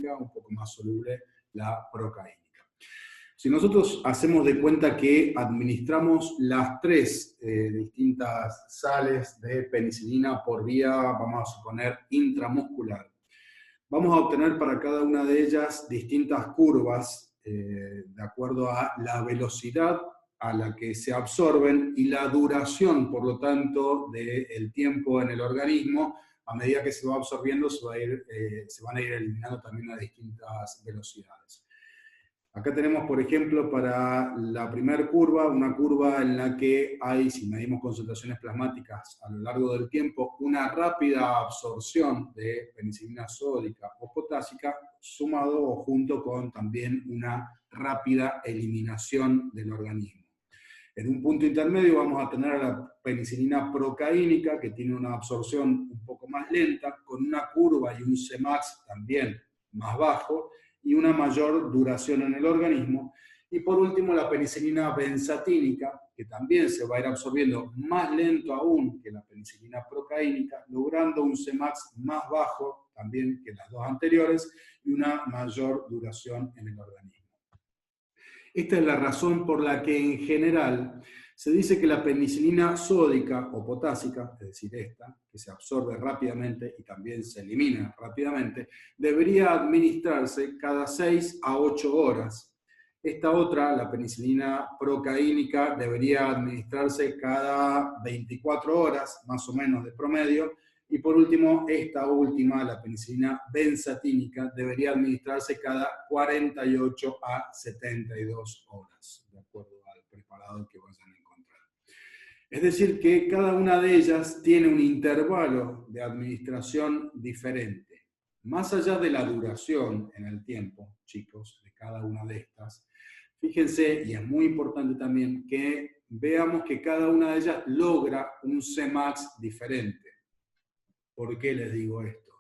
sódica, un poco más soluble la procaínica. Si nosotros hacemos de cuenta que administramos las tres distintas sales de penicilina por vía, vamos a suponer, intramuscular, vamos a obtener para cada una de ellas distintas curvas de acuerdo a la velocidad a la que se absorben y la duración, por lo tanto, del tiempo en el organismo. A medida que se va absorbiendo, se van a ir eliminando también a distintas velocidades. Acá tenemos, por ejemplo, para la primera curva, una curva en la que hay, si medimos concentraciones plasmáticas a lo largo del tiempo, una rápida absorción de penicilina sódica o potásica, sumado o junto con también una rápida eliminación del organismo. En un punto intermedio vamos a tener a la penicilina procaínica, que tiene una absorción un poco más lenta, con una curva y un Cmax también más bajo, y una mayor duración en el organismo. Y por último, la penicilina benzatínica, que también se va a ir absorbiendo más lento aún que la penicilina procaínica, logrando un Cmax más bajo también que las dos anteriores y una mayor duración en el organismo. Esta es la razón por la que en general se dice que la penicilina sódica o potásica, es decir, esta, que se absorbe rápidamente y también se elimina rápidamente, debería administrarse cada 6 a 8 horas. Esta otra, la penicilina procaínica, debería administrarse cada 24 horas, más o menos de promedio. Y por último, esta última, la penicilina benzatínica, debería administrarse cada 48 a 72 horas, de acuerdo al preparado que vayan a encontrar. Es decir, que cada una de ellas tiene un intervalo de administración diferente. Más allá de la duración en el tiempo, chicos, de cada una de estas, fíjense, y es muy importante también, que veamos que cada una de ellas logra un Cmax diferente. ¿Por qué les digo esto?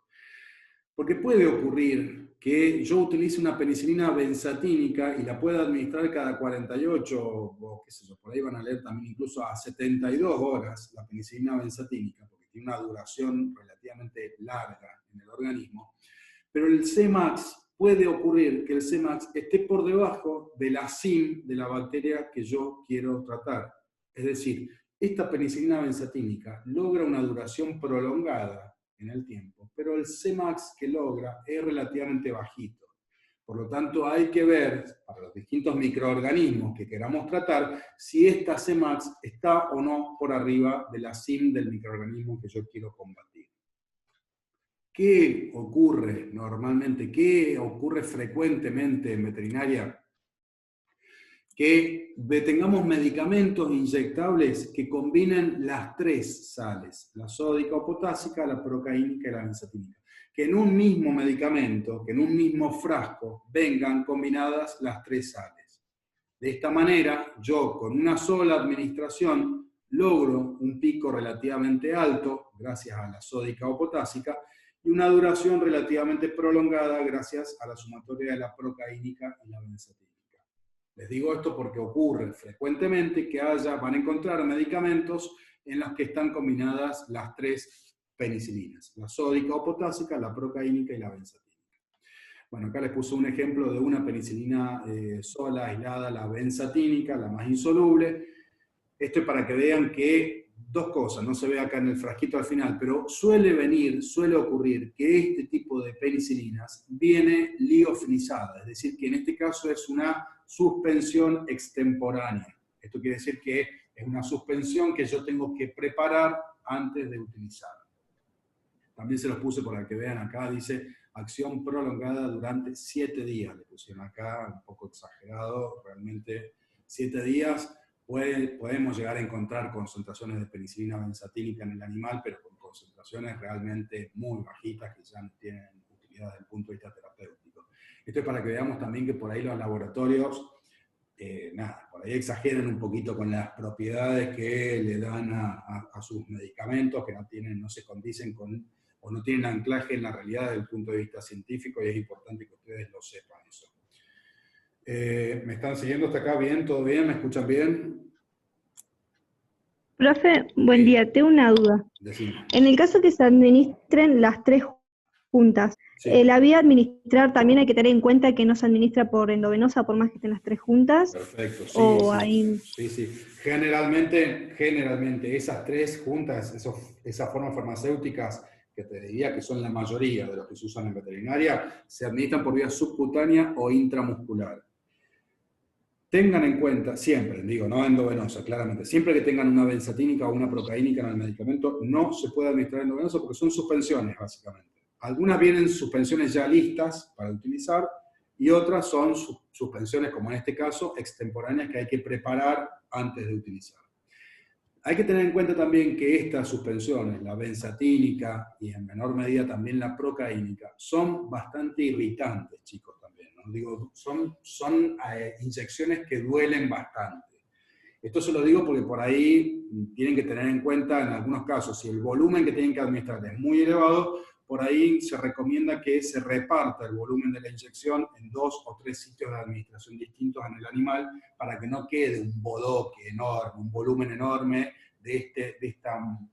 Porque puede ocurrir que yo utilice una penicilina benzatínica y la pueda administrar cada 48, o qué sé yo, por ahí van a leer también incluso a 72 horas la penicilina benzatínica, porque tiene una duración relativamente larga en el organismo, pero el Cmax, puede ocurrir que el Cmax esté por debajo de la CIM de la bacteria que yo quiero tratar. Es decir, esta penicilina benzatínica logra una duración prolongada en el tiempo, pero el Cmax que logra es relativamente bajito. Por lo tanto, hay que ver, para los distintos microorganismos que queramos tratar, si esta Cmax está o no por arriba de la CIM del microorganismo que yo quiero combatir. ¿Qué ocurre normalmente? ¿Qué ocurre frecuentemente en veterinaria? Que tengamos medicamentos inyectables que combinen las tres sales, la sódica o potásica, la procaínica y la benzatínica. Que en un mismo medicamento, que en un mismo frasco, vengan combinadas las tres sales. De esta manera, yo con una sola administración logro un pico relativamente alto, gracias a la sódica o potásica, y una duración relativamente prolongada, gracias a la sumatoria de la procaínica y la benzatínica. Les digo esto porque ocurre frecuentemente que van a encontrar medicamentos en los que están combinadas las tres penicilinas, la sódica o potásica, la procaínica y la benzatínica. Bueno, acá les puse un ejemplo de una penicilina sola, aislada, la benzatínica, la más insoluble. Esto es para que vean que dos cosas, no se ve acá en el frasquito al final, pero suele ocurrir que este tipo de penicilinas viene liofilizada, es decir, que en este caso es una suspensión extemporánea. Esto quiere decir que es una suspensión que yo tengo que preparar antes de utilizar. También se los puse para que vean acá, dice acción prolongada durante 7 días. Le pusieron acá, un poco exagerado, realmente 7 días. Podemos llegar a encontrar concentraciones de penicilina benzatínica en el animal, pero con concentraciones realmente muy bajitas que ya no tienen utilidad desde el punto de vista terapéutico. Esto es para que veamos también que por ahí los laboratorios, por ahí exageran un poquito con las propiedades que le dan a sus medicamentos, que no se condicen con, o no tienen anclaje en la realidad desde el punto de vista científico, y es importante que ustedes lo sepan eso. ¿Me están siguiendo hasta acá? ¿Bien? ¿Todo bien? ¿Me escuchan bien? Profe, buen día. Tengo una duda. Decime. En el caso que se administren las tres juntas, Sí. La vía administrar también hay que tener en cuenta que no se administra por endovenosa por más que estén las tres juntas. Perfecto, sí, O sí, hay... sí, sí. Generalmente esas tres juntas, esas formas farmacéuticas, que te diría que son la mayoría de los que se usan en veterinaria, se administran por vía subcutánea o intramuscular. Tengan en cuenta, siempre, digo, no endovenosa, claramente, siempre que tengan una benzatínica o una procaínica en el medicamento, no se puede administrar endovenosa porque son suspensiones, básicamente. Algunas vienen suspensiones ya listas para utilizar y otras son suspensiones, como en este caso, extemporáneas que hay que preparar antes de utilizar. Hay que tener en cuenta también que estas suspensiones, la benzatínica y en menor medida también la procaínica, son bastante irritantes, chicos, también, ¿no? Digo, son inyecciones que duelen bastante. Esto se lo digo porque por ahí tienen que tener en cuenta, en algunos casos, si el volumen que tienen que administrar es muy elevado, por ahí se recomienda que se reparta el volumen de la inyección en 2 o 3 sitios de administración distintos en el animal para que no quede un bodoque enorme, un volumen enorme de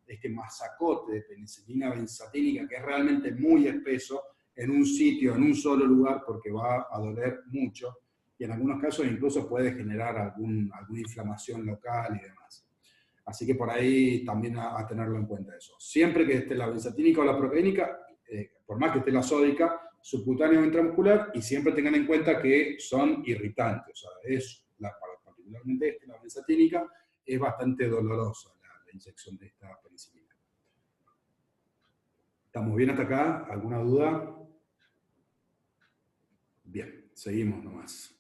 este masacote de penicilina benzatínica que es realmente muy espeso en un sitio, en un solo lugar, porque va a doler mucho y en algunos casos incluso puede generar alguna inflamación local y demás. Así que por ahí también a tenerlo en cuenta eso. Siempre que esté la benzatínica o la procaínica, por más que esté la sódica, subcutáneo o intramuscular, y siempre tengan en cuenta que son irritantes. O sea, particularmente la benzatínica, es bastante dolorosa la inyección de esta penicilina. ¿Estamos bien hasta acá? ¿Alguna duda? Bien, seguimos nomás.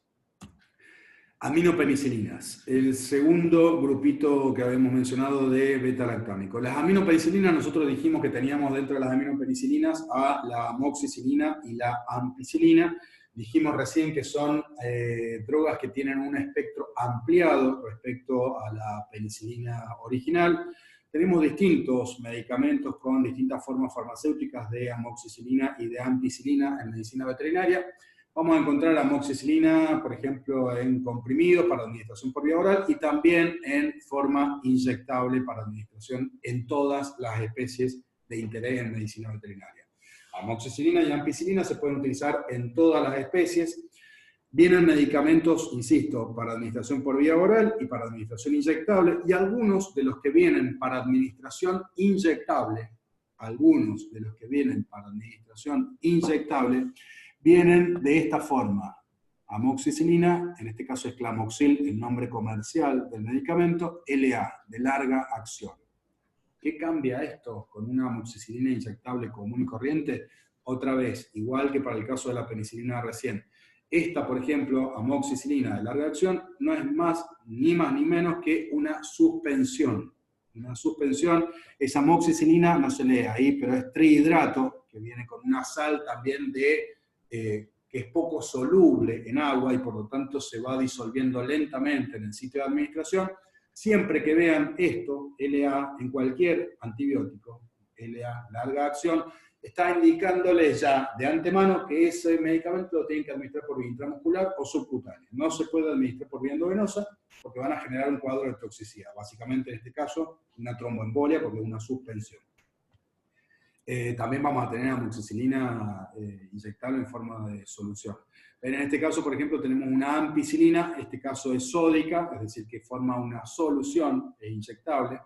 Aminopenicilinas, el segundo grupito que habíamos mencionado de beta-lactámico. Las aminopenicilinas, nosotros dijimos que teníamos dentro de las aminopenicilinas a la amoxicilina y la ampicilina. Dijimos recién que son drogas que tienen un espectro ampliado respecto a la penicilina original. Tenemos distintos medicamentos con distintas formas farmacéuticas de amoxicilina y de ampicilina en medicina veterinaria. Vamos a encontrar amoxicilina, por ejemplo, en comprimidos para administración por vía oral y también en forma inyectable para administración en todas las especies de interés en medicina veterinaria. Amoxicilina y ampicilina se pueden utilizar en todas las especies. Vienen medicamentos, insisto, para administración por vía oral y para administración inyectable, y algunos de los que vienen para administración inyectable, vienen de esta forma. Amoxicilina, en este caso es Clamoxil, el nombre comercial del medicamento, LA, de larga acción. ¿Qué cambia esto con una amoxicilina inyectable común y corriente? Otra vez, igual que para el caso de la penicilina recién. Esta, por ejemplo, amoxicilina de larga acción, no es más ni menos que una suspensión. Una suspensión, esa amoxicilina no se lee ahí, pero es trihidrato, que viene con una sal también que es poco soluble en agua y por lo tanto se va disolviendo lentamente en el sitio de administración. Siempre que vean esto, LA, en cualquier antibiótico, LA, larga acción, está indicándoles ya de antemano que ese medicamento lo tienen que administrar por vía intramuscular o subcutánea. No se puede administrar por vía endovenosa porque van a generar un cuadro de toxicidad. Básicamente, en este caso, una tromboembolia porque es una suspensión. También vamos a tener amoxicilina inyectable en forma de solución. Pero en este caso, por ejemplo, tenemos una ampicilina, este caso es sódica, es decir, que forma una solución inyectable.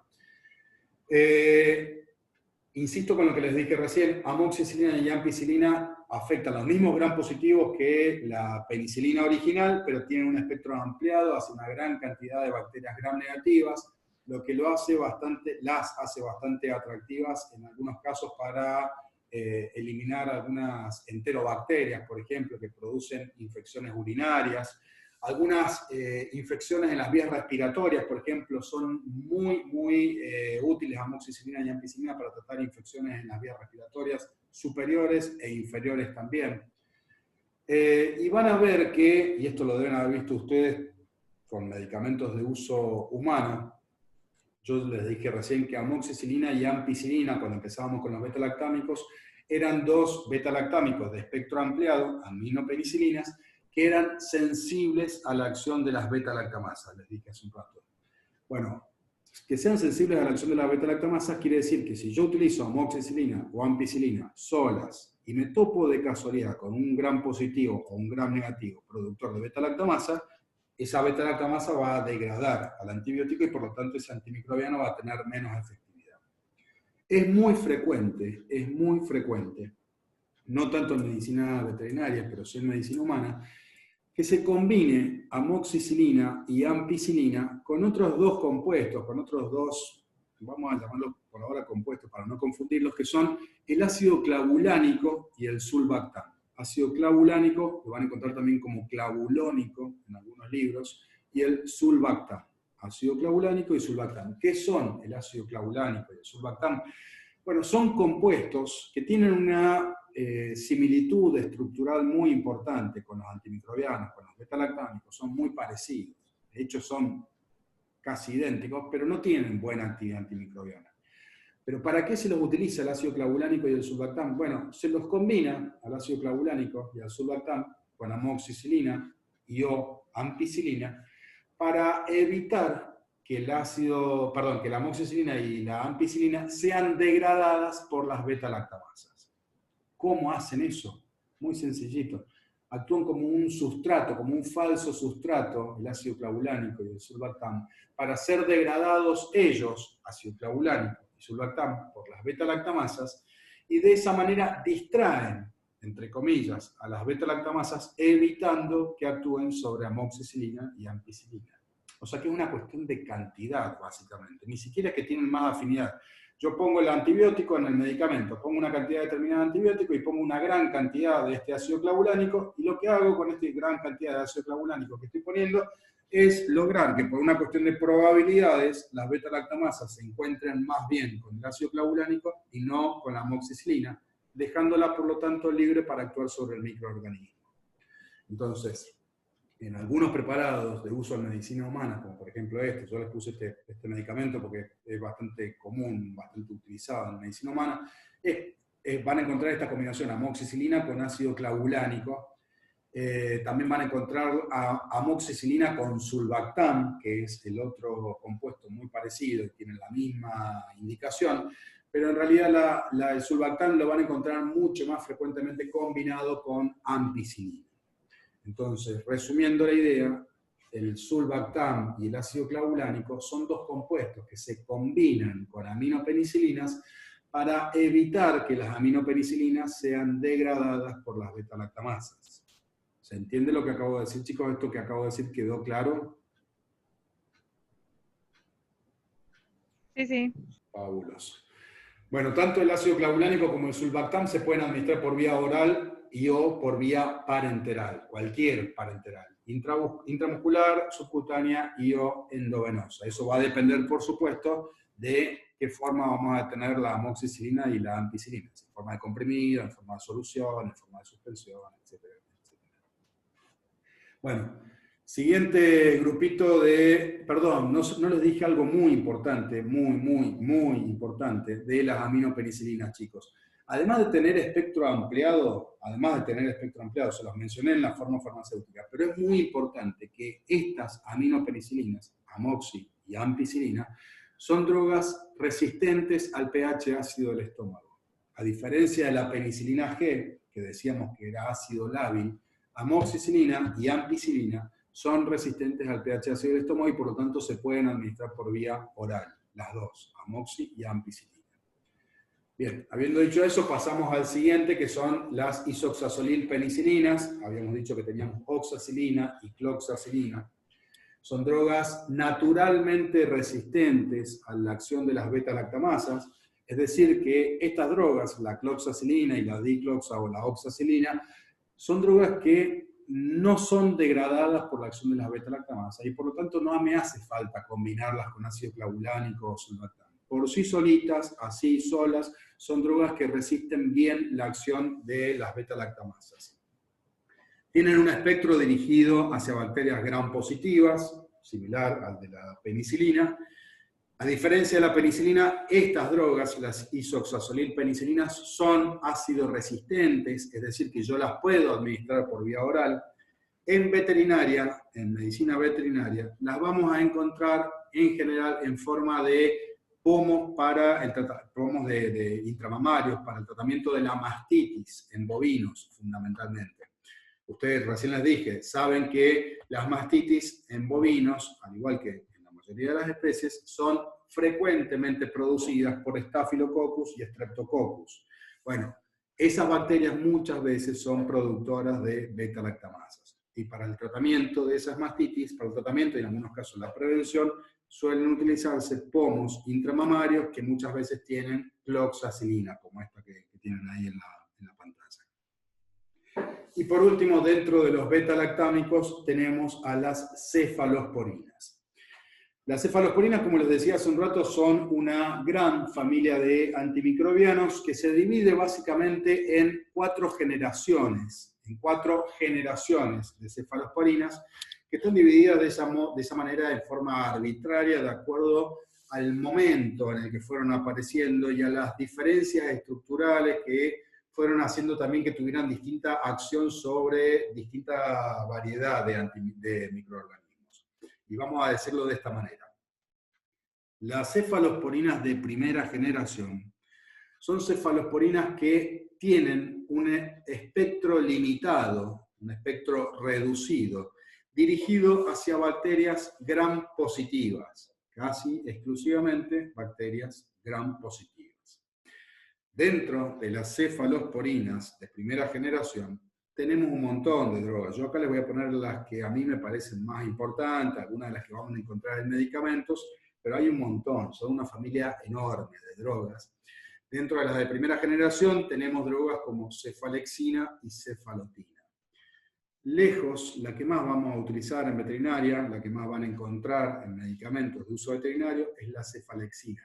Insisto con lo que les dije recién, amoxicilina y ampicilina afectan los mismos gram positivos que la penicilina original, pero tienen un espectro ampliado hacia una gran cantidad de bacterias gram negativas, lo que las hace bastante atractivas en algunos casos para eliminar algunas enterobacterias, por ejemplo, que producen infecciones urinarias. Algunas infecciones en las vías respiratorias, por ejemplo, son muy útiles amoxicilina y ampicilina para tratar infecciones en las vías respiratorias superiores e inferiores también. Y van a ver que, y esto lo deben haber visto ustedes con medicamentos de uso humano, yo les dije recién que amoxicilina y ampicilina, cuando empezábamos con los beta-lactámicos, eran dos beta-lactámicos de espectro ampliado, aminopenicilinas, que eran sensibles a la acción de las beta-lactamasas, les dije hace un rato. Bueno, que sean sensibles a la acción de las beta-lactamasas quiere decir que si yo utilizo amoxicilina o ampicilina solas y me topo de casualidad con un gram positivo o un gram negativo productor de beta-lactamasa, esa beta-lactamasa va a degradar al antibiótico y por lo tanto ese antimicrobiano va a tener menos efectividad. Es muy frecuente, no tanto en medicina veterinaria, pero sí en medicina humana, que se combine amoxicilina y ampicilina con otros dos compuestos, con otros dos, vamos a llamarlos por ahora compuestos para no confundirlos, que son el ácido clavulánico y el sulbactam. Ácido clavulánico, lo van a encontrar también como clavulónico en algunos libros, y el sulbactam. Ácido clavulánico y sulbactam. ¿Qué son el ácido clavulánico y el sulbactam? Bueno, son compuestos que tienen una similitud estructural muy importante con los antimicrobianos, con los beta-lactámicos, son muy parecidos. De hecho, son casi idénticos, pero no tienen buena actividad antimicrobiana. ¿Pero para qué se los utiliza el ácido clavulánico y el sulbactam? Bueno, se los combina al ácido clavulánico y al sulbactam con amoxicilina y o ampicilina para evitar que la amoxicilina y la ampicilina sean degradadas por las beta-lactamasas. ¿Cómo hacen eso? Muy sencillito. Actúan como un sustrato, como un falso sustrato, el ácido clavulánico y el sulbactam, para ser degradados ellos, ácido clavulánico y sulbactam, por las beta-lactamasas, y de esa manera distraen, entre comillas, a las beta-lactamasas, evitando que actúen sobre amoxicilina y ampicilina. O sea que es una cuestión de cantidad, básicamente. Ni siquiera es que tienen más afinidad. Yo pongo el antibiótico en el medicamento, pongo una cantidad determinada de antibiótico y pongo una gran cantidad de este ácido clavulánico, y lo que hago con esta gran cantidad de ácido clavulánico que estoy poniendo es lograr que por una cuestión de probabilidades las beta-lactamasas se encuentren más bien con el ácido clavulánico y no con la amoxicilina, dejándola por lo tanto libre para actuar sobre el microorganismo. Entonces, en algunos preparados de uso en medicina humana, como por ejemplo yo les puse este medicamento porque es bastante común, bastante utilizado en medicina humana, van a encontrar esta combinación amoxicilina con ácido clavulánico. También van a encontrar amoxicilina con sulbactam, que es el otro compuesto muy parecido y tiene la misma indicación, pero en realidad el sulbactam lo van a encontrar mucho más frecuentemente combinado con ampicilina. Entonces, resumiendo la idea, el sulbactam y el ácido clavulánico son dos compuestos que se combinan con aminopenicilinas para evitar que las aminopenicilinas sean degradadas por las beta-lactamasas. ¿Se entiende lo que acabo de decir, chicos? ¿Esto que acabo de decir quedó claro? Sí, sí. Fabuloso. Bueno, tanto el ácido clavulánico como el sulbactam se pueden administrar por vía oral y o por vía parenteral, cualquier parenteral, intramuscular, subcutánea y o endovenosa. Eso va a depender, por supuesto, de qué forma vamos a tener la amoxicilina y la ampicilina, en forma de comprimido, en forma de solución, en forma de suspensión, etc. Bueno, siguiente grupito perdón, no les dije algo muy importante, muy importante de las aminopenicilinas, chicos. Además de tener espectro ampliado, se los mencioné en la forma farmacéutica, pero es muy importante que estas aminopenicilinas, amoxi y ampicilina, son drogas resistentes al pH ácido del estómago. A diferencia de la penicilina G, que decíamos que era ácido lábil, amoxicilina y ampicilina son resistentes al pH ácido del estómago y por lo tanto se pueden administrar por vía oral, las dos, amoxi y ampicilina. Bien, habiendo dicho eso, pasamos al siguiente, que son las isoxazolilpenicilinas. Habíamos dicho que teníamos oxacilina y cloxacilina. Son drogas naturalmente resistentes a la acción de las beta-lactamasas, es decir, que estas drogas, la cloxacilina y la dicloxa o la oxacilina, son drogas que no son degradadas por la acción de las beta-lactamasas y por lo tanto no me hace falta combinarlas con ácido clavulánico o sulbactam. Por sí solitas, así solas, son drogas que resisten bien la acción de las beta-lactamasas. Tienen un espectro dirigido hacia bacterias gram positivas, similar al de la penicilina. A diferencia de la penicilina, estas drogas, las isoxazolilpenicilinas, son ácido resistentes, es decir, que yo las puedo administrar por vía oral. En veterinaria, en medicina veterinaria, las vamos a encontrar en general en forma de pomos para pomos de intramamarios para el tratamiento de la mastitis en bovinos, fundamentalmente. Ustedes recién les dije, saben que las mastitis en bovinos, al igual que en la mayoría de las especies, son frecuentemente producidas por Staphylococcus y Streptococcus. Bueno, esas bacterias muchas veces son productoras de beta-lactamasas. Y para el tratamiento de esas mastitis, para el tratamiento y en algunos casos la prevención, suelen utilizarse pomos intramamarios que muchas veces tienen cloxacilina, como esta que tienen ahí en la pantalla. Y por último, dentro de los beta-lactámicos tenemos a las cefalosporinas. Las cefalosporinas, como les decía hace un rato, son una gran familia de antimicrobianos que se divide básicamente en 4 generaciones, de cefalosporinas, que están divididas de esa manera de forma arbitraria, de acuerdo al momento en el que fueron apareciendo y a las diferencias estructurales que fueron haciendo también que tuvieran distinta acción sobre distinta variedad de microorganismos. Y vamos a decirlo de esta manera. Las cefalosporinas de primera generación son cefalosporinas que tienen un espectro limitado, un espectro reducido, dirigido hacia bacterias gram positivas, casi exclusivamente bacterias gram positivas. Dentro de las cefalosporinas de primera generación tenemos un montón de drogas. Yo acá les voy a poner las que a mí me parecen más importantes, algunas de las que vamos a encontrar en medicamentos, pero hay un montón, son una familia enorme de drogas. Dentro de las de primera generación tenemos drogas como cefalexina y cefalotina. Lejos, la que más vamos a utilizar en veterinaria, la que más van a encontrar en medicamentos de uso veterinario, es la cefalexina.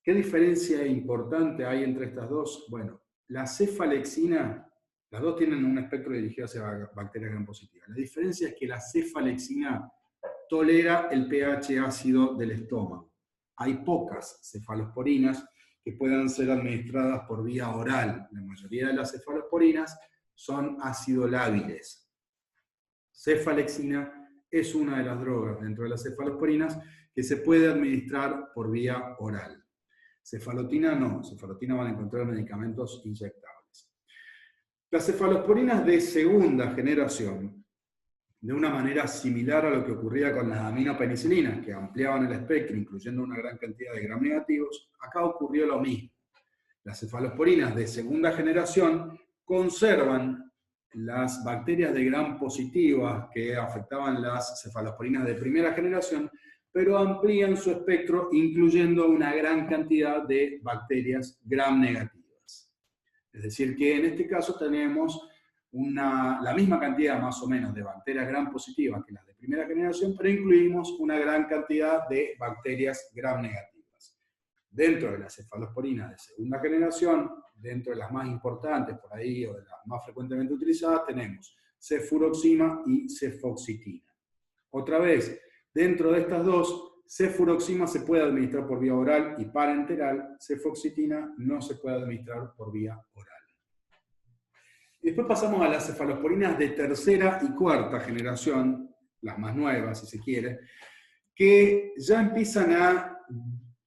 ¿Qué diferencia importante hay entre estas dos? Bueno, la cefalexina, las dos tienen un espectro dirigido hacia bacterias gram positivas. La diferencia es que la cefalexina tolera el pH ácido del estómago. Hay pocas cefalosporinas que puedan ser administradas por vía oral. La mayoría de las cefalosporinas son ácido lábiles. Cefalexina es una de las drogas dentro de las cefalosporinas que se puede administrar por vía oral. Cefalotina no, cefalotina van a encontrar medicamentos inyectables. Las cefalosporinas de segunda generación, de una manera similar a lo que ocurría con las aminopenicilinas, que ampliaban el espectro, incluyendo una gran cantidad de gram negativos, acá ocurrió lo mismo. Las cefalosporinas de segunda generación conservan las bacterias de gram positivas que afectaban las cefalosporinas de primera generación, pero amplían su espectro incluyendo una gran cantidad de bacterias gram negativas. Es decir, que en este caso tenemos la misma cantidad más o menos de bacterias gram positivas que las de primera generación, pero incluimos una gran cantidad de bacterias gram negativas. Dentro de las cefalosporinas de segunda generación, dentro de las más importantes por ahí, o de las más frecuentemente utilizadas, tenemos cefuroxima y cefoxitina. Otra vez, dentro de estas dos, cefuroxima se puede administrar por vía oral y parenteral, cefoxitina no se puede administrar por vía oral. Y después pasamos a las cefalosporinas de tercera y cuarta generación, las más nuevas si se quiere, que ya empiezan a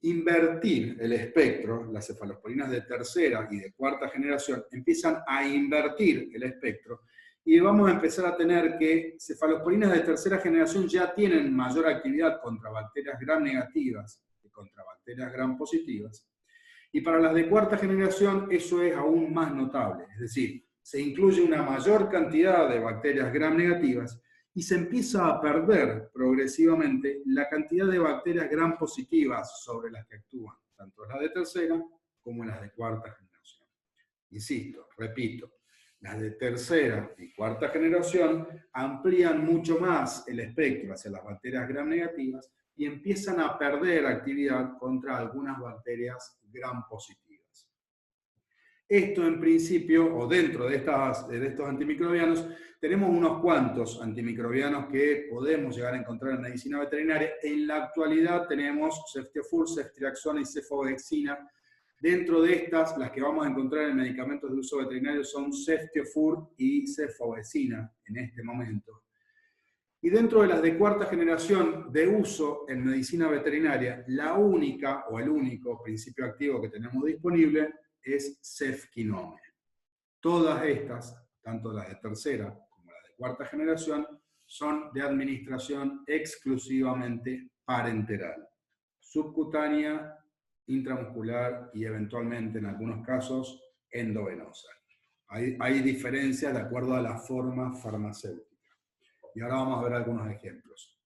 invertir el espectro. Las cefalosporinas de tercera y de cuarta generación empiezan a invertir el espectro y vamos a empezar a tener que cefalosporinas de tercera generación ya tienen mayor actividad contra bacterias gram negativas que contra bacterias gram positivas. Y para las de cuarta generación eso es aún más notable, es decir, se incluye una mayor cantidad de bacterias gram negativas y se empieza a perder progresivamente la cantidad de bacterias gram positivas sobre las que actúan, tanto las de tercera como las de cuarta generación. Insisto, repito, las de tercera y cuarta generación amplían mucho más el espectro hacia las bacterias gram negativas y empiezan a perder actividad contra algunas bacterias gram positivas. Esto en principio, o dentro de estos antimicrobianos, tenemos unos cuantos antimicrobianos que podemos llegar a encontrar en medicina veterinaria. En la actualidad tenemos ceftiofur, ceftriaxona y cefovexina. Dentro de estas, las que vamos a encontrar en medicamentos de uso veterinario son ceftiofur y cefovexina en este momento. Y dentro de las de cuarta generación de uso en medicina veterinaria, la única o el único principio activo que tenemos disponible es cefquinome. Todas estas, tanto las de tercera como las de cuarta generación, son de administración exclusivamente parenteral, subcutánea, intramuscular y eventualmente en algunos casos endovenosa. Hay diferencias de acuerdo a la forma farmacéutica. Y ahora vamos a ver algunos ejemplos.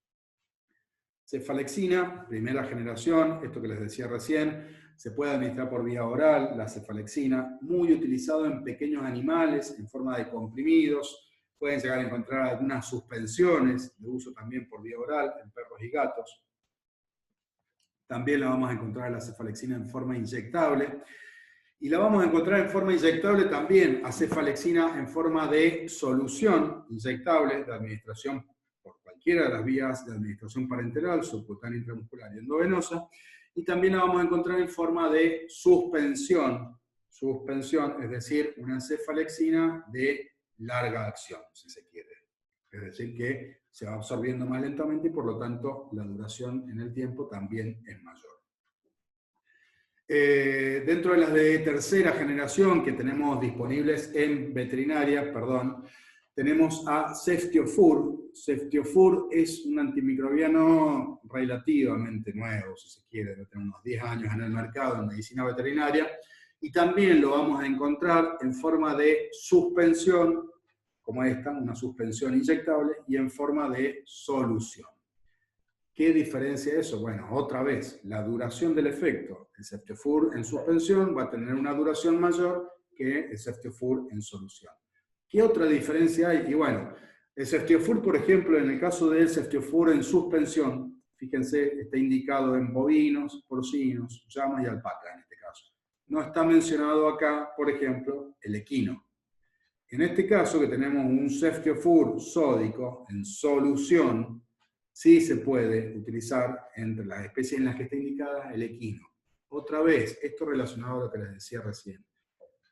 Cefalexina, primera generación, esto que les decía recién, se puede administrar por vía oral, la cefalexina, muy utilizado en pequeños animales en forma de comprimidos. Pueden llegar a encontrar algunas suspensiones de uso también por vía oral en perros y gatos. También la vamos a encontrar la cefalexina en forma inyectable. Y la vamos a encontrar en forma inyectable también a cefalexina en forma de solución inyectable de administración por cualquiera de las vías de administración parenteral, subcutánea, intramuscular y endovenosa. Y también la vamos a encontrar en forma de suspensión, es decir, una cefalexina de larga acción, si se quiere. Es decir, que se va absorbiendo más lentamente y por lo tanto la duración en el tiempo también es mayor. Dentro de las de tercera generación que tenemos disponibles en veterinaria, tenemos a Ceftiofur. Ceftiofur es un antimicrobiano relativamente nuevo, si se quiere, debe tener unos 10 años en el mercado en medicina veterinaria, y también lo vamos a encontrar en forma de suspensión, como esta, una suspensión inyectable, y en forma de solución. ¿Qué diferencia eso? Bueno, otra vez, la duración del efecto. El Ceftiofur en suspensión va a tener una duración mayor que el Ceftiofur en solución. ¿Qué otra diferencia hay? Y bueno, el Ceftiofur, por ejemplo, en el caso del Ceftiofur en suspensión, fíjense, está indicado en bovinos, porcinos, llamas y alpacas en este caso. No está mencionado acá, por ejemplo, el equino. En este caso, que tenemos un Ceftiofur sódico en solución, sí se puede utilizar entre las especies en las que está indicada el equino. Otra vez, esto relacionado a lo que les decía recién.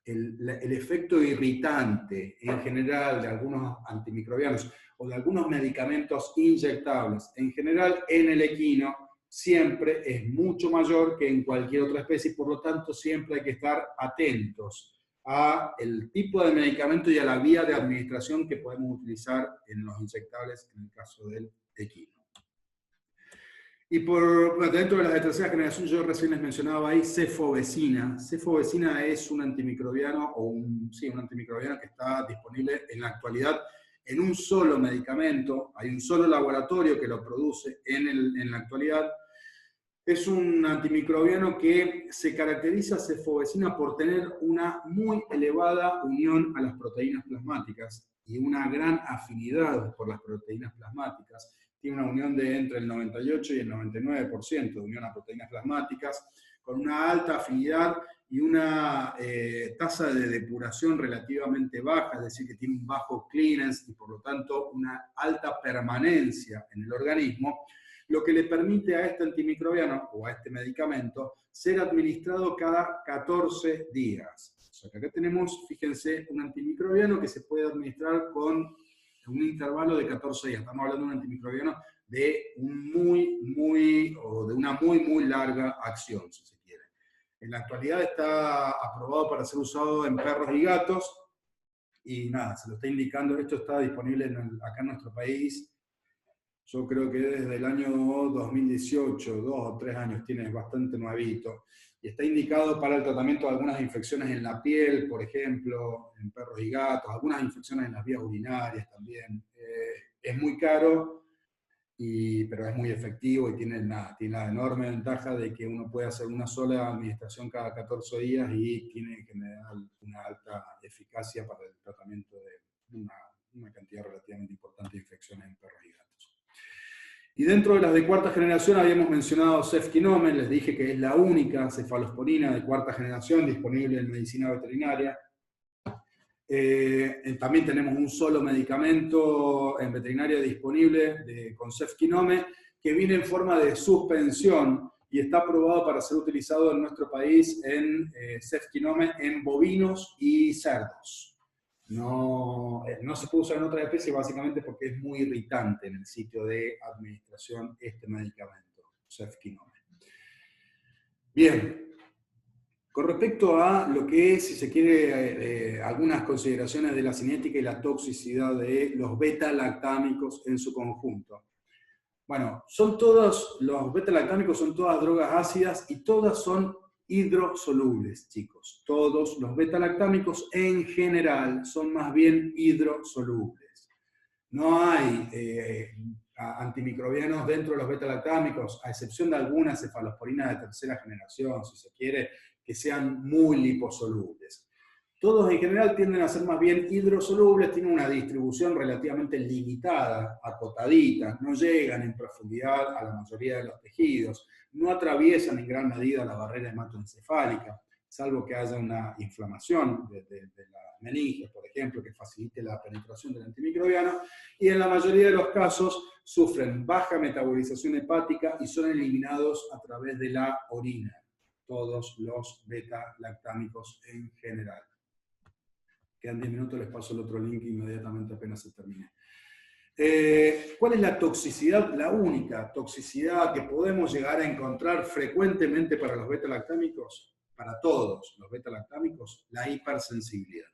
El efecto irritante en general de algunos antimicrobianos o de algunos medicamentos inyectables, en general en el equino, siempre es mucho mayor que en cualquier otra especie y por lo tanto siempre hay que estar atentos al tipo de medicamento y a la vía de administración que podemos utilizar en los inyectables en el caso del equino. Y dentro de las de tercera generación, yo recién les mencionaba ahí cefovecina. Cefovecina es un antimicrobiano, un antimicrobiano que está disponible en la actualidad en un solo medicamento. Hay un solo laboratorio que lo produce en la actualidad. Es un antimicrobiano que se caracteriza, cefovecina, por tener una muy elevada unión a las proteínas plasmáticas y una gran afinidad por las proteínas plasmáticas. Tiene una unión de entre el 98 y el 99% de unión a proteínas plasmáticas, con una alta afinidad y una tasa de depuración relativamente baja, es decir, que tiene un bajo clearance y por lo tanto una alta permanencia en el organismo, lo que le permite a este antimicrobiano o a este medicamento ser administrado cada 14 días. O sea que acá tenemos, fíjense, un antimicrobiano que se puede administrar con un intervalo de 14 días. Estamos hablando de un antimicrobiano de una muy larga acción, si se quiere. En la actualidad está aprobado para ser usado en perros y gatos, y nada, se lo está indicando, esto está disponible acá en nuestro país, yo creo que desde el año 2018, 2 o 3 años, tiene bastante nuevito, y está indicado para el tratamiento de algunas infecciones en la piel, por ejemplo, en perros y gatos, algunas infecciones en las vías urinarias también. Es muy caro, pero es muy efectivo y tiene la enorme ventaja de que uno puede hacer una sola administración cada 14 días y tiene en general una alta eficacia para el tratamiento de una cantidad relativamente importante de infecciones en perros y gatos. Y dentro de las de cuarta generación habíamos mencionado cefquinome, les dije que es la única cefalosporina de cuarta generación disponible en medicina veterinaria. También tenemos un solo medicamento en veterinaria disponible con cefquinome que viene en forma de suspensión y está aprobado para ser utilizado en nuestro país en cefquinome en bovinos y cerdos. no se puede usar en otras especies básicamente porque es muy irritante en el sitio de administración este medicamento, cefquinone. Bien, con respecto a lo que es, si se quiere, algunas consideraciones de la cinética y la toxicidad de los beta-lactámicos en su conjunto. Bueno, los beta-lactámicos son todas drogas ácidas y todas son hidrosolubles, chicos. Todos los beta-lactámicos en general son más bien hidrosolubles. No hay antimicrobianos dentro de los beta-lactámicos, a excepción de algunas cefalosporinas de tercera generación, si se quiere, que sean muy liposolubles. Todos en general tienden a ser más bien hidrosolubles, tienen una distribución relativamente limitada, acotadita, no llegan en profundidad a la mayoría de los tejidos, no atraviesan en gran medida la barrera hematoencefálica, salvo que haya una inflamación de la meninge, por ejemplo, que facilite la penetración del antimicrobiano, y en la mayoría de los casos sufren baja metabolización hepática y son eliminados a través de la orina, todos los beta-lactámicos en general. Quedan 10 minutos, les paso el otro link inmediatamente apenas se termine. ¿Cuál es la toxicidad? La única toxicidad que podemos llegar a encontrar frecuentemente para los beta-lactámicos, para todos los beta-lactámicos, la hipersensibilidad.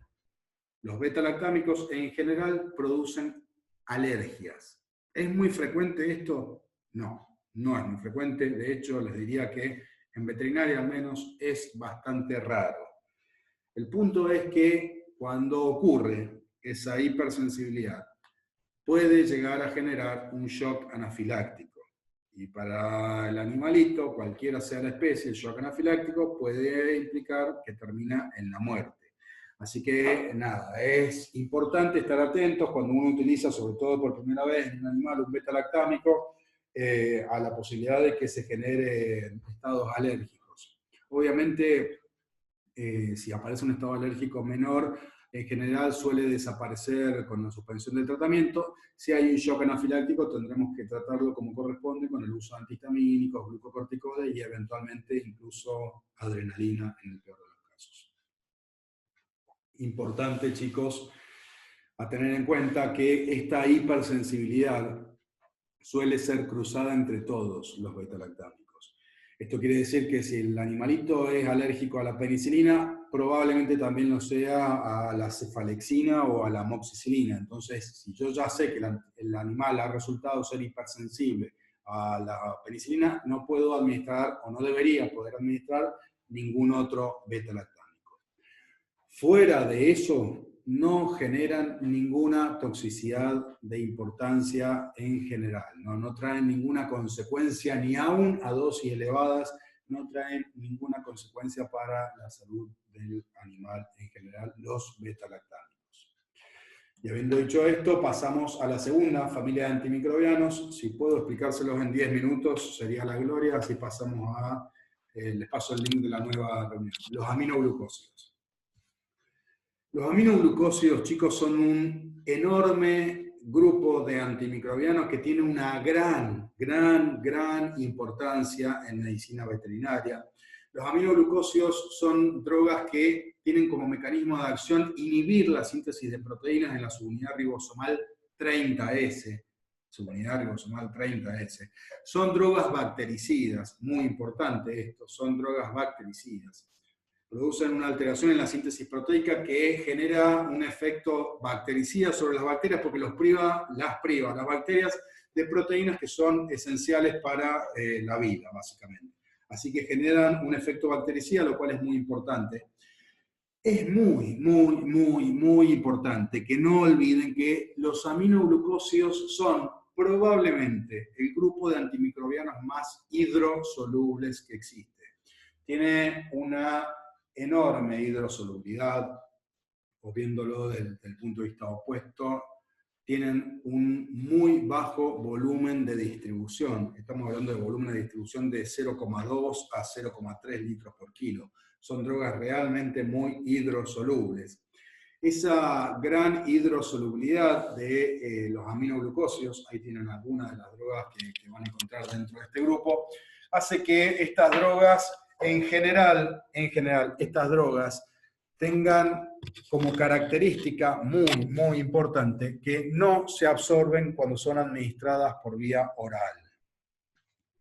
Los beta-lactámicos en general producen alergias. ¿Es muy frecuente esto? No, no es muy frecuente. De hecho, les diría que en veterinaria al menos es bastante raro. El punto es que cuando ocurre esa hipersensibilidad, puede llegar a generar un shock anafiláctico. Y para el animalito, cualquiera sea la especie, el shock anafiláctico puede implicar que termina en la muerte. Así que, nada, es importante estar atentos cuando uno utiliza, sobre todo por primera vez en un animal, un beta-lactámico, a la posibilidad de que se generen estados alérgicos. Obviamente, si aparece un estado alérgico menor, en general suele desaparecer con la suspensión del tratamiento. Si hay un shock anafiláctico, tendremos que tratarlo como corresponde con el uso de antihistamínicos, glucocorticoides y eventualmente incluso adrenalina en el peor de los casos. Importante, chicos, a tener en cuenta que esta hipersensibilidad suele ser cruzada entre todos los beta-lactámicos. Esto quiere decir que si el animalito es alérgico a la penicilina, probablemente también lo sea a la cefalexina o a la amoxicilina. Entonces, si yo ya sé que el animal ha resultado ser hipersensible a la penicilina, no puedo administrar o no debería poder administrar ningún otro beta-lactámico. Fuera de eso, no generan ninguna toxicidad de importancia en general, no traen ninguna consecuencia, ni aún a dosis elevadas, no traen ninguna consecuencia para la salud del animal en general, los beta-lactámicos. Y habiendo dicho esto, pasamos a la segunda familia de antimicrobianos. Si puedo explicárselos en 10 minutos, sería la gloria, así pasamos a, les paso el link de la nueva reunión, los aminoglucósidos. Los aminoglucósidos, chicos, son un enorme grupo de antimicrobianos que tiene una gran importancia en medicina veterinaria. Los aminoglucósidos son drogas que tienen como mecanismo de acción inhibir la síntesis de proteínas en la subunidad ribosomal 30S. Subunidad ribosomal 30S. Son drogas bactericidas, muy importante esto, son drogas bactericidas. Producen una alteración en la síntesis proteica que genera un efecto bactericida sobre las bacterias porque las priva las bacterias de proteínas que son esenciales para la vida, básicamente. Así que generan un efecto bactericida, lo cual es muy importante. Es muy importante que no olviden que los aminoglucósidos son probablemente el grupo de antimicrobianos más hidrosolubles que existe. Tiene una enorme hidrosolubilidad, o viéndolo desde el punto de vista opuesto, tienen un muy bajo volumen de distribución. Estamos hablando de volumen de distribución de 0,2 a 0,3 litros por kilo. Son drogas realmente muy hidrosolubles. Esa gran hidrosolubilidad de los aminoglucósidos, ahí tienen algunas de las drogas que van a encontrar dentro de este grupo, hace que estas drogas, en general, estas drogas tengan como característica muy, muy importante que no se absorben cuando son administradas por vía oral.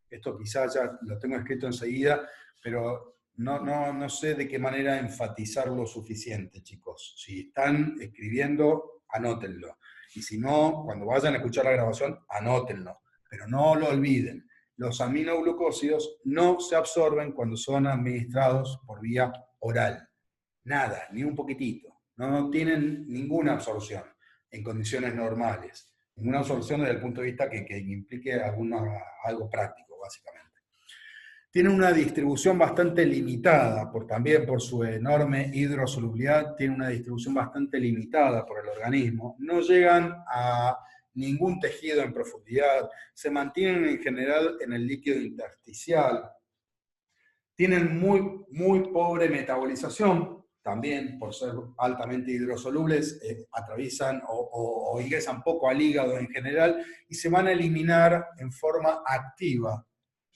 Esto quizás ya lo tengo escrito enseguida, pero no sé de qué manera enfatizarlo suficiente, chicos. Si están escribiendo, anótenlo. Y si no, cuando vayan a escuchar la grabación, anótenlo. Pero no lo olviden. Los aminoglucósidos no se absorben cuando son administrados por vía oral. Nada, ni un poquitito. No tienen ninguna absorción en condiciones normales. Ninguna absorción desde el punto de vista que implique algo práctico, básicamente. Tienen una distribución bastante limitada, también por su enorme hidrosolubilidad, tienen una distribución bastante limitada por el organismo. No llegan a ningún tejido en profundidad, se mantienen en general en el líquido intersticial. Tienen muy, muy pobre metabolización, también por ser altamente hidrosolubles, atraviesan o ingresan poco al hígado en general y se van a eliminar en forma activa,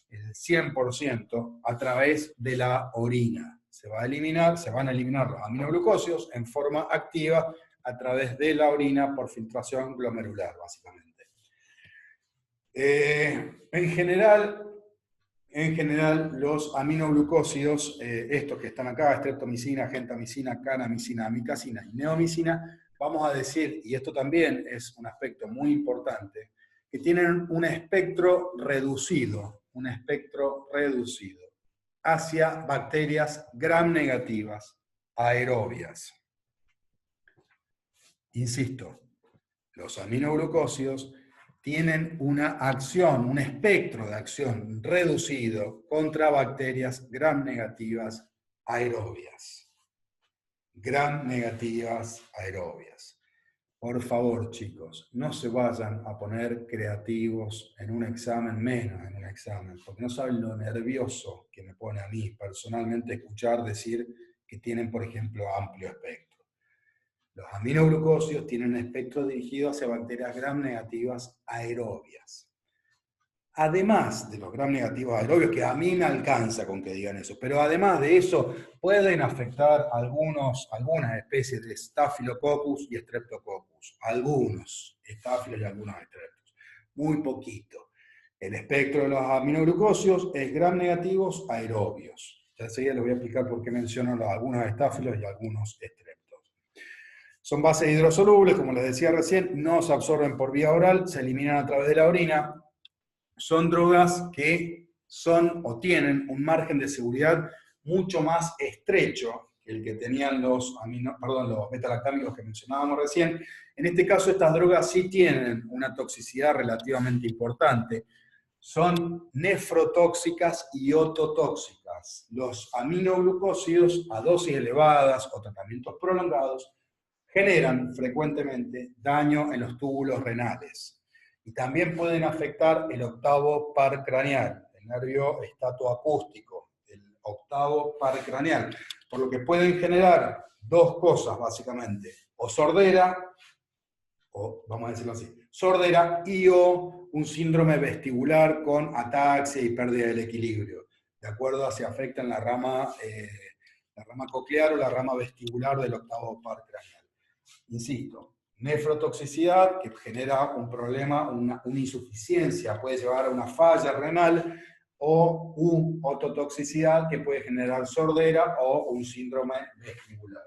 el 100%, a través de la orina. Se van a eliminar los aminoglucósidos en forma activa a través de la orina por filtración glomerular, básicamente. En general, los aminoglucósidos, estos que están acá, streptomicina, gentamicina, canamicina, amicacina y neomicina, vamos a decir, y esto también es un aspecto muy importante, que tienen un espectro reducido hacia bacterias gram negativas, aerobias. Insisto, los aminoglucósidos tienen una acción, un espectro de acción reducido contra bacterias gram negativas aerobias. Gram negativas aerobias. Por favor, chicos, no se vayan a poner creativos en un examen, menos en un examen, porque no saben lo nervioso que me pone a mí personalmente escuchar decir que tienen, por ejemplo, amplio espectro. Los aminoglucósidos tienen un espectro dirigido hacia bacterias gram negativas aerobias. Además de los gram negativos aerobios, que a mí me alcanza con que digan eso, pero además de eso pueden afectar algunas especies de Staphylococcus y Streptococcus. Algunos estáfilos y algunos estreptos. Muy poquito. El espectro de los aminoglucósidos es gram negativos aerobios. Ya enseguida les voy a explicar por qué menciono algunos estáfilos y algunos estreptos. Son bases hidrosolubles, como les decía recién, no se absorben por vía oral, se eliminan a través de la orina. Son drogas que son o tienen un margen de seguridad mucho más estrecho que el que tenían los beta-lactámicos que mencionábamos recién. En este caso, estas drogas sí tienen una toxicidad relativamente importante. Son nefrotóxicas y ototóxicas. Los aminoglucósidos a dosis elevadas o tratamientos prolongados generan frecuentemente daño en los túbulos renales y también pueden afectar el octavo par craneal, el nervio estatoacústico, el octavo par craneal, por lo que pueden generar dos cosas básicamente, o sordera, o vamos a decirlo así, sordera y o un síndrome vestibular con ataxia y pérdida del equilibrio, de acuerdo a si afectan la rama coclear o la rama vestibular del octavo par craneal. Insisto, nefrotoxicidad que genera un problema, una insuficiencia, puede llevar a una falla renal, o ototoxicidad que puede generar sordera o un síndrome vestibular.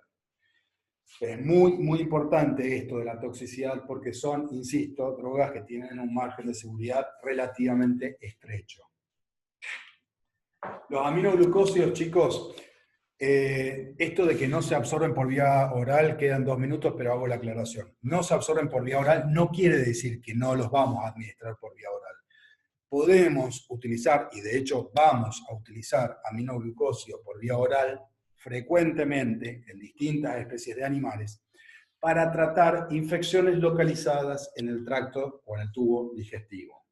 Es muy, muy importante esto de la toxicidad porque son, insisto, drogas que tienen un margen de seguridad relativamente estrecho. Los aminoglucósidos, chicos, esto de que no se absorben por vía oral, quedan 2 minutos, pero hago la aclaración. No se absorben por vía oral no quiere decir que no los vamos a administrar por vía oral. Podemos utilizar, y de hecho vamos a utilizar aminoglucósidos por vía oral frecuentemente en distintas especies de animales para tratar infecciones localizadas en el tracto o en el tubo digestivo.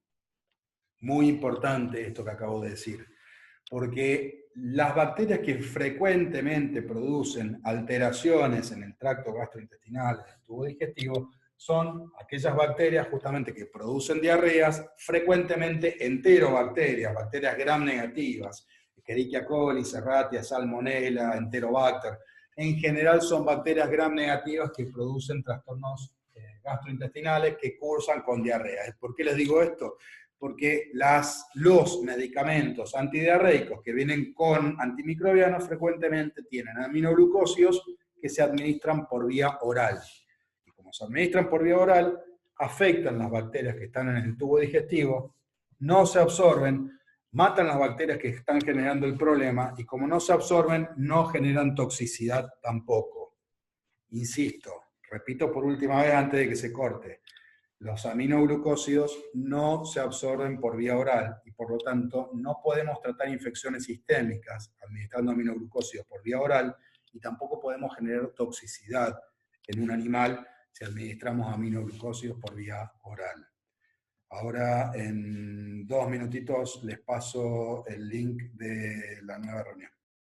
Muy importante esto que acabo de decir, porque las bacterias que frecuentemente producen alteraciones en el tracto gastrointestinal, en el tubo digestivo, son aquellas bacterias justamente que producen diarreas, frecuentemente enterobacterias, bacterias gram negativas, Escherichia coli, Serratia, Salmonella, Enterobacter. en general son bacterias gram negativas que producen trastornos gastrointestinales que cursan con diarrea. ¿Por qué les digo esto? Porque los medicamentos antidiarreicos que vienen con antimicrobianos frecuentemente tienen aminoglucósidos que se administran por vía oral. Y como se administran por vía oral, afectan las bacterias que están en el tubo digestivo, no se absorben, matan las bacterias que están generando el problema y como no se absorben, no generan toxicidad tampoco. Insisto, repito por última vez antes de que se corte, los aminoglucósidos no se absorben por vía oral y por lo tanto no podemos tratar infecciones sistémicas administrando aminoglucósidos por vía oral y tampoco podemos generar toxicidad en un animal si administramos aminoglucósidos por vía oral. Ahora en 2 minutitos les paso el link de la nueva reunión.